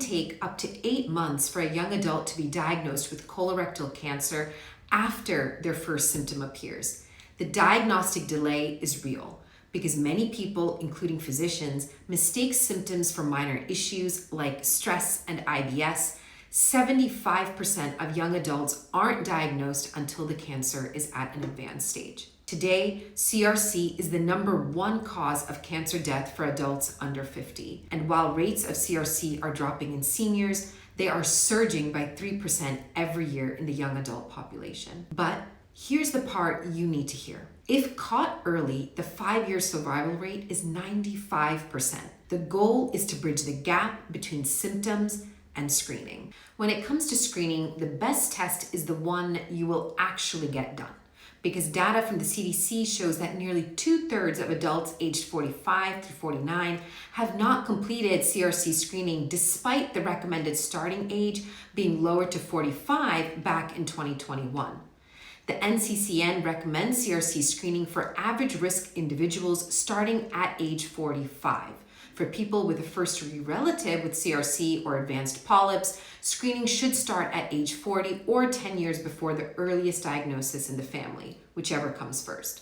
take up to 8 months for a young adult to be diagnosed with colorectal cancer after their first symptom appears. The diagnostic delay is real because many people, including physicians, mistake symptoms for minor issues like stress and IBS. 75% of young adults aren't diagnosed until the cancer is at an advanced stage. Today, CRC is the #1 cause of cancer death for adults under 50. And while rates of CRC are dropping in seniors, they are surging by 3% every year in the young adult population. But here's the part you need to hear. If caught early, the 5-year survival rate is 95%. The goal is to bridge the gap between symptoms and screening. When it comes to screening, the best test is the one you will actually get done, because data from the CDC shows that nearly 2/3 of adults aged 45 through 49 have not completed CRC screening despite the recommended starting age being lowered to 45 back in 2021. The NCCN recommends CRC screening for average risk individuals starting at age 45. For people with a first-degree relative with CRC or advanced polyps, screening should start at age 40 or 10 years before the earliest diagnosis in the family, whichever comes first.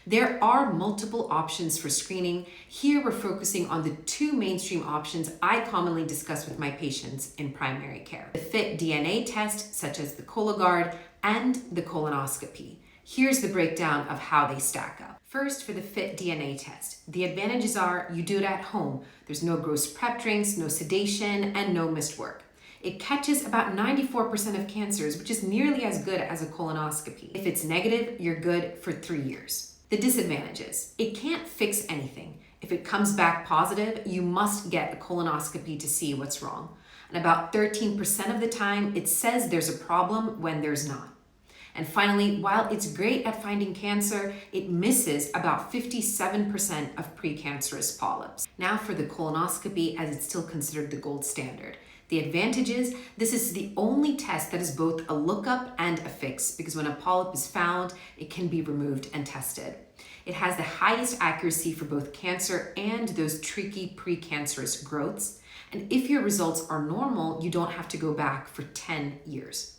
There are multiple options for screening. Here we're focusing on the 2 mainstream options I commonly discuss with my patients in primary care: the FIT-DNA test, such as the Cologuard, and the colonoscopy. Here's the breakdown of how they stack up. First, for the FIT-DNA test, the advantages are you do it at home. There's no gross prep drinks, no sedation, and no missed work. It catches about 94% of cancers, which is nearly as good as a colonoscopy. If it's negative, you're good for 3 years. The disadvantages: it can't fix anything. If it comes back positive, you must get a colonoscopy to see what's wrong. And about 13% of the time, it says there's a problem when there's not. And finally, while it's great at finding cancer, it misses about 57% of precancerous polyps. Now for the colonoscopy, as it's still considered the gold standard. The advantage is this is the only test that is both a lookup and a fix, because when a polyp is found, it can be removed and tested. It has the highest accuracy for both cancer and those tricky precancerous growths. And if your results are normal, you don't have to go back for 10 years.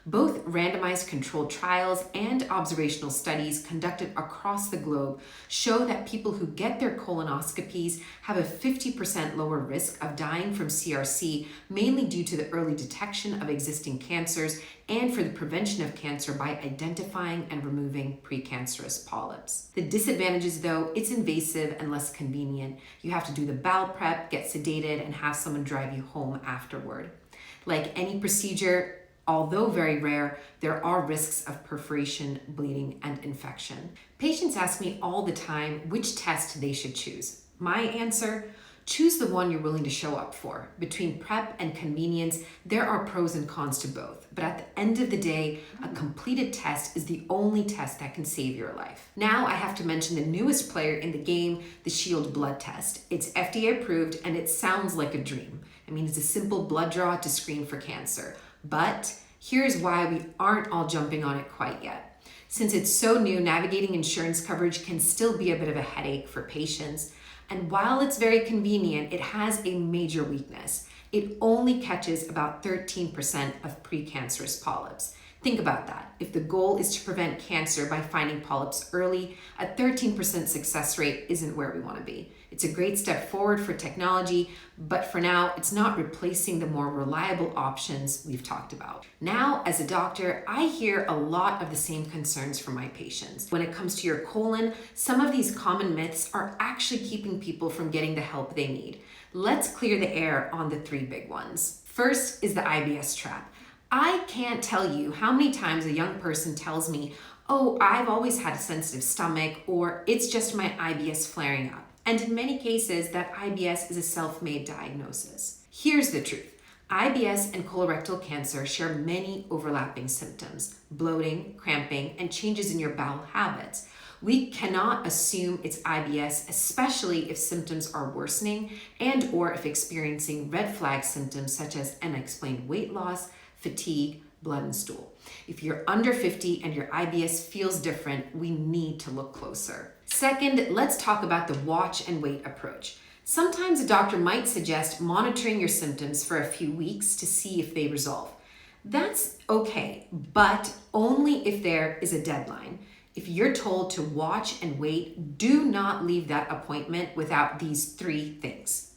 Both randomized controlled trials and observational studies conducted across the globe show that people who get their colonoscopies have a 50% lower risk of dying from CRC, mainly due to the early detection of existing cancers and for the prevention of cancer by identifying and removing precancerous polyps. The disadvantages, though, it's invasive and less convenient. You have to do the bowel prep, get sedated, and have someone drive you home afterward. Like any procedure, although very rare, there are risks of perforation, bleeding, and infection. Patients ask me all the time which test they should choose. My answer: choose the one you're willing to show up for. Between prep and convenience, there are pros and cons to both. But at the end of the day, a completed test is the only test that can save your life. Now I have to mention the newest player in the game, the Shield blood test. It's FDA approved and it sounds like a dream. I mean, it's a simple blood draw to screen for cancer. But here's why we aren't all jumping on it quite yet. Since it's so new, navigating insurance coverage can still be a bit of a headache for patients. And while it's very convenient, it has a major weakness. It only catches about 13% of precancerous polyps. Think about that. If the goal is to prevent cancer by finding polyps early, a 13% success rate isn't where we want to be. It's a great step forward for technology, but for now, it's not replacing the more reliable options we've talked about. Now, as a doctor, I hear a lot of the same concerns from my patients. When it comes to your colon, some of these common myths are actually keeping people from getting the help they need. Let's clear the air on the 3 big ones. First is the IBS trap. I can't tell you how many times a young person tells me, "Oh, I've always had a sensitive stomach," or "It's just my IBS flaring up." And in many cases, that IBS is a self-made diagnosis. Here's the truth. IBS and colorectal cancer share many overlapping symptoms: bloating, cramping, and changes in your bowel habits. We cannot assume it's IBS, especially if symptoms are worsening and or if experiencing red flag symptoms such as unexplained weight loss, fatigue, blood and stool. If you're under 50 and your IBS feels different, we need to look closer. Second, let's talk about the watch and wait approach. Sometimes a doctor might suggest monitoring your symptoms for a few weeks to see if they resolve. That's okay, but only if there is a deadline. If you're told to watch and wait, do not leave that appointment without these 3 things.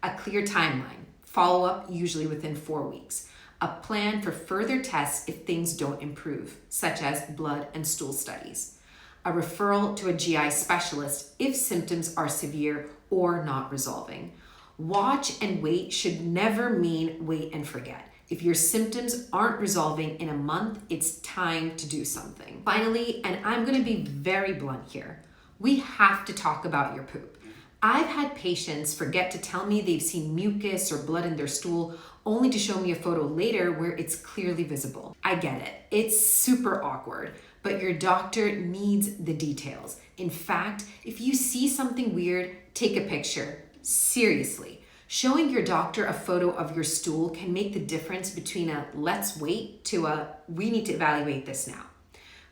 A clear timeline, follow-up usually within 4 weeks. A plan for further tests if things don't improve, such as blood and stool studies. A referral to a GI specialist if symptoms are severe or not resolving. Watch and wait should never mean wait and forget. If your symptoms aren't resolving in a month, it's time to do something. Finally, and I'm going to be very blunt here, we have to talk about your poop. I've had patients forget to tell me they've seen mucus or blood in their stool only to show me a photo later where it's clearly visible. I get it. It's super awkward, but your doctor needs the details. In fact, if you see something weird, take a picture. Seriously. Showing your doctor a photo of your stool can make the difference between a let's wait to a we need to evaluate this now.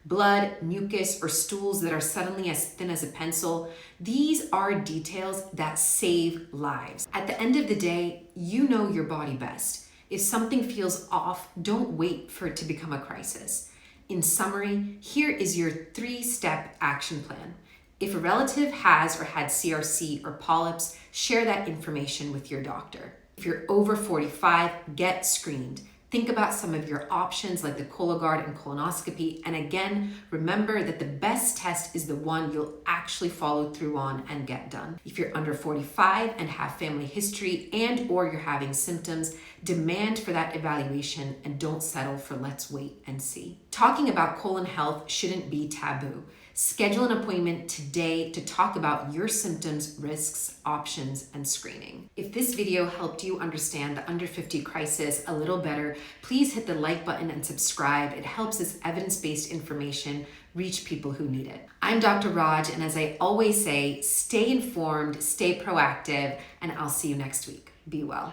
Blood, mucus, or stools that are suddenly as thin as a pencil, these are details that save lives. At the end of the day, you know your body best. If something feels off, don't wait for it to become a crisis. In summary, here is your 3-step action plan. If a relative has or had CRC or polyps, share that information with your doctor. If you're over 45, get screened. Think about some of your options like the Cologuard and colonoscopy. And again, remember that the best test is the one you'll actually follow through on and get done. If you're under 45 and have family history and or you're having symptoms, demand for that evaluation and don't settle for let's wait and see. Talking about colon health shouldn't be taboo. Schedule an appointment today to talk about your symptoms, risks, options, and screening. If this video helped you understand the under 50 crisis a little better, please hit the like button and subscribe. It helps this evidence-based information reach people who need it. I'm Dr. Raj, and as I always say, stay informed, stay proactive, and I'll see you next week. Be well.